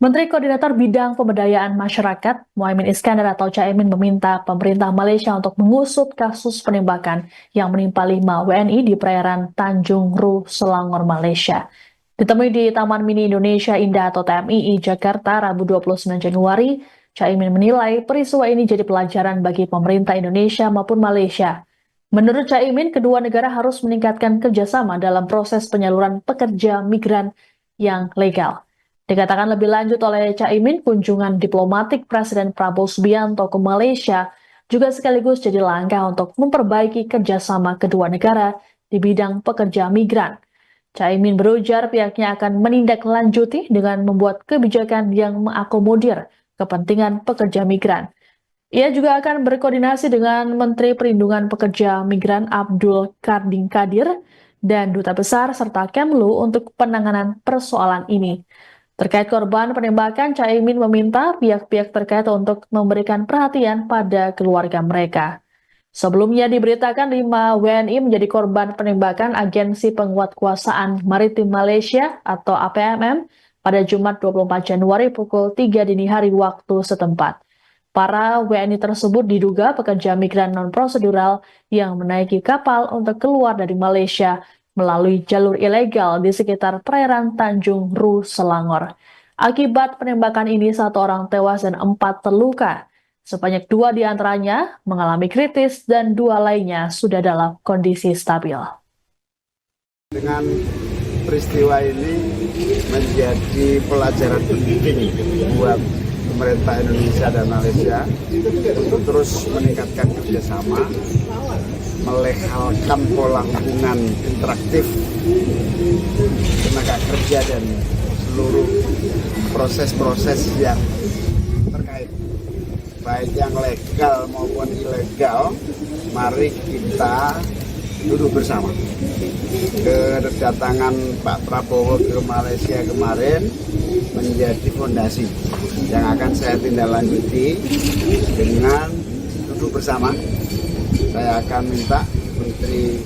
Menteri Koordinator Bidang Pemberdayaan Masyarakat, Muhaimin Iskandar atau Caimin meminta pemerintah Malaysia untuk mengusut kasus penembakan yang menimpa 5 WNI di perairan Tanjung Ru, Selangor, Malaysia. Ditemui di Taman Mini Indonesia Indah atau TMII Jakarta, Rabu 29 Januari, Caimin menilai peristiwa ini jadi pelajaran bagi pemerintah Indonesia maupun Malaysia. Menurut Caimin, kedua negara harus meningkatkan kerjasama dalam proses penyaluran pekerja migran yang legal. Dikatakan lebih lanjut oleh Caimin, kunjungan diplomatik Presiden Prabowo Subianto ke Malaysia juga sekaligus jadi langkah untuk memperbaiki kerjasama kedua negara di bidang pekerja migran. Caimin berujar pihaknya akan menindaklanjuti dengan membuat kebijakan yang mengakomodir kepentingan pekerja migran. Ia juga akan berkoordinasi dengan Menteri Perlindungan Pekerja Migran Abdul Karding Kadir dan Duta Besar serta Kemlu untuk penanganan persoalan ini. Terkait korban penembakan, Caimin meminta pihak-pihak terkait untuk memberikan perhatian pada keluarga mereka. Sebelumnya diberitakan 5 WNI menjadi korban penembakan Agensi Penguatkuasaan Maritim Malaysia atau APMM pada Jumat 24 Januari pukul 3 dini hari waktu setempat. Para WNI tersebut diduga pekerja migran non-prosedural yang menaiki kapal untuk keluar dari Malaysia melalui jalur ilegal di sekitar perairan Tanjung Ru, Selangor. Akibat penembakan ini, 1 orang tewas dan 4 terluka. Sebanyak 2 diantaranya mengalami kritis dan 2 lainnya sudah dalam kondisi stabil. Dengan peristiwa ini menjadi pelajaran penting buat pemerintah Indonesia dan Malaysia untuk terus meningkatkan kerjasama, melegalkan pola hubungan interaktif tenaga kerja dan seluruh proses-proses yang terkait, baik yang legal maupun ilegal. Mari kita duduk bersama. Kedatangan Pak Prabowo ke Malaysia kemarin menjadi fondasi yang akan saya tindaklanjuti dengan duduk bersama. Saya akan minta Menteri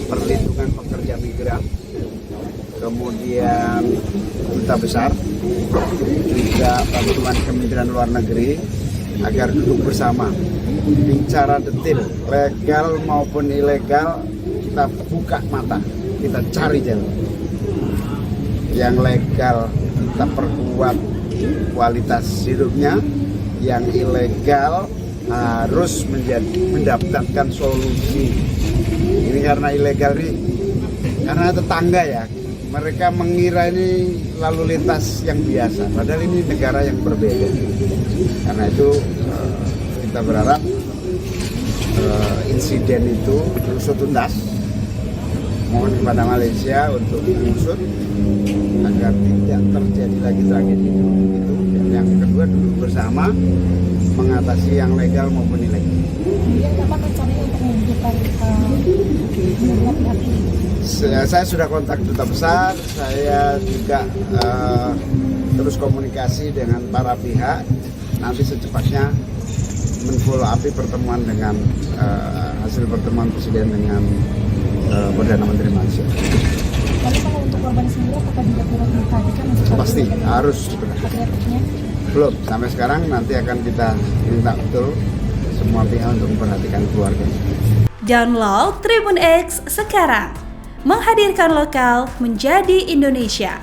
Perlindungan Pekerja Migran, kemudian Duta Besar, juga bantuan Kementerian Luar Negeri agar duduk bersama, bicara detail, legal maupun ilegal, kita buka mata, kita cari jalan. Yang legal kita perkuat kualitas hidupnya, yang ilegal harus mendapatkan solusi. Ini karena ilegal ini, karena tetangga ya, mereka mengira ini lalu lintas yang biasa, padahal ini negara yang berbeda. Karena itu kita berharap insiden itu diusut tuntas. Mohon kepada Malaysia untuk mengusut agar tidak terjadi lagi tragedi itu. Dan yang kedua, duduk bersama mengatasi yang legal maupun ilegal. Kemudian kapan rencananya untuk menunjukkan pihak ini? Saya sudah kontak Duta Besar, saya juga terus komunikasi dengan para pihak. Nanti secepatnya men-follow up pertemuan dengan hasil pertemuan Presiden dengan Perdana Menteri Malaysia. Tapi kalau untuk korban sendiri apakah juga turut diperhatikan? Pasti harus diperhatikan. Belum, sampai sekarang nanti akan kita minta betul semua pihak untuk memperhatikan keluarga. Download Tribun X sekarang, menghadirkan lokal menjadi Indonesia.